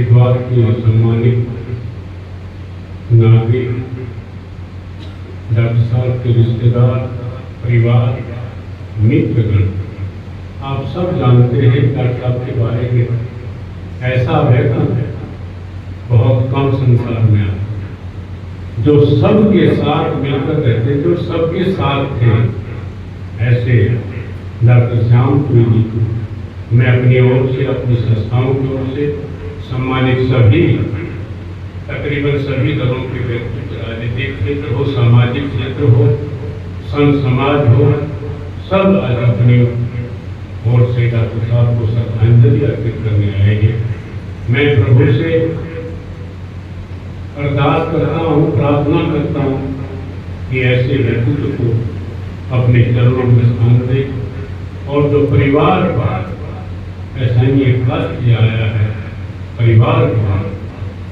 हरिद्वार के सम्मानित नागरिक, डॉक्टर साहब के रिश्तेदार, परिवार, मित्रगण, आप सब जानते हैं डॉक्टर साहब के बारे में। ऐसा व्यक्ति है बहुत कम संसार में आता जो सबके साथ मिलकर रहते, जो सबके साथ थे। ऐसे डॉक्टर श्यामपुरी जी को मैं अपनी ओर से, अपनी संस्थाओं की ओर से सम्मानित सभी, तकरीबन सभी दलों के व्यक्ति, राजनीतिक क्षेत्र हो, सामाजिक क्षेत्र हो, संत समाज हो, सब आज अपनी ओर से डॉक्टर साहब को श्रद्धांजलि अर्पित करने आए हैं। मैं प्रभु से अरदास करता हूँ, प्रार्थना करता हूँ कि ऐसे व्यक्तित्व को अपने चरणों में स्थान दे, और जो परिवार पर ऐसा ही एक कष्ट आया है, परिवार पर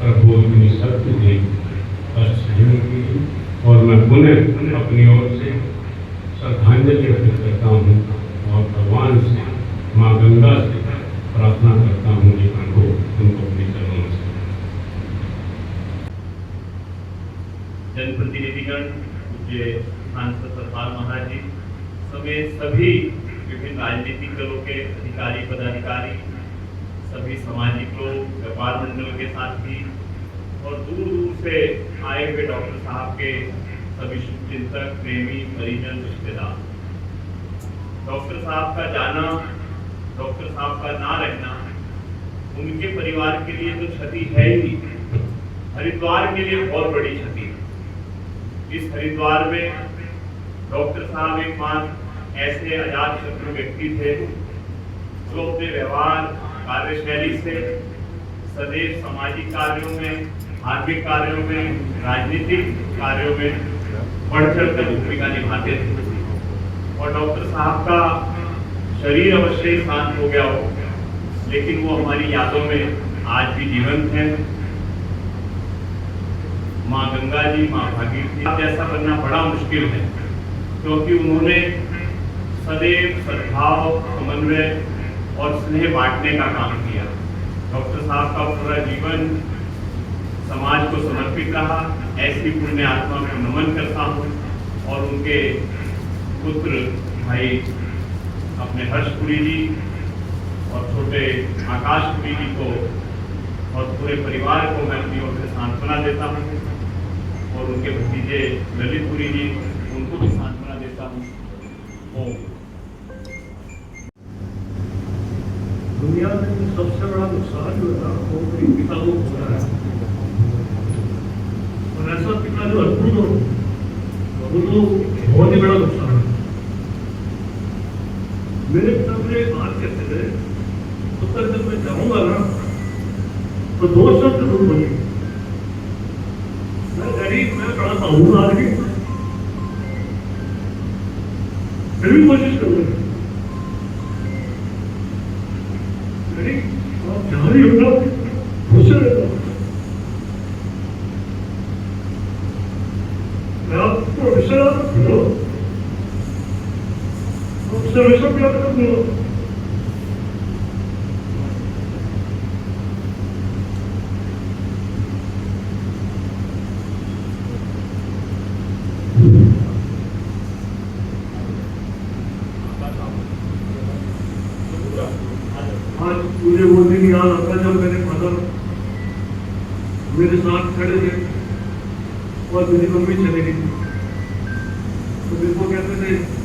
प्रभु इतनी शक्ति दे कष्ट सहने की। और मैं पुनः अपनी ओर से श्रद्धांजलि अर्पित करता हूँ और भगवान से, माँ गंगा से प्रार्थना करता हूँ कि प्रभु उनको अपने चरणों से। जनप्रतिनिधिगण, पूज्य सांसद सतपाल महाराज जी समेत सभी विभिन्न राजनीतिक दलों के अधिकारी, पदाधिकारी, सभी सामाजिक लोग, व्यापार मंडल के साथी और दूर दूर से आए हुए डॉक्टर साहब के सभी शुभचिंतक, प्रेमी, परिजन, रिश्तेदार। डॉक्टर साहब का जाना, डॉक्टर साहब का ना रहना उनके परिवार के लिए तो क्षति है ही, हरिद्वार के लिए बहुत बड़ी क्षति है। इस हरिद्वार में डॉक्टर साहब एकमात्र ऐसे अजात शत्रु व्यक्ति थे जो अपने व्यवहार, कार्यशैली से सदैव सामाजिक कार्यों में, धार्मिक कार्यों में, राजनीतिक कार्यों में बढ़ चढ़ कर भूमिका निभाते थे। और डॉक्टर साहब का शरीर अवश्य ही शांत हो गया हो, लेकिन वो हमारी यादों में आज भी जीवंत है। माँ गंगा जी, माँ भागीरथी जैसा बनना बड़ा मुश्किल है, क्योंकि उन्होंने सदैव सद्भाव, समन्वय और स्नेह बांटने का काम किया। डॉक्टर साहब का पूरा जीवन समाज को समर्पित रहा। ऐसी पुण्य आत्मा को नमन करता हूँ और उनके पुत्र भाई अपने हर्षपुरी जी और छोटे आकाशपुरी जी को और पूरे परिवार को मैं अपनी ओर से सांत्वना देता हूँ, और उनके भतीजे ललितपुरी जी, उनको भी सांत्वना देता हूँ। दुनिया में सबसे बड़ा नुकसान जो है वो पिता को हो रहा है, और ऐसा पिता जो अद्भुत हो वो तो बहुत ही बड़ा नुकसान है। मेरे पिता मुझे एक बात कहते थे, उत्तर जब मैं जाऊंगा ना तो 2 शब्द जरूर बोलेंगे, मैं गरीब, मैं बड़ा पाऊंगा आदमी, फिर भी कोशिश करूंगा। आप जहां भी होगा खुश रहना। मैं आपको विश्राम करो, उससे हमेशा प्यार करूंगा। आज मुझे वो दिन याद आता जब मेरे फादर मेरे साथ खड़े थे और मेरी मम्मी चले गई, तो मेरे को कहते थे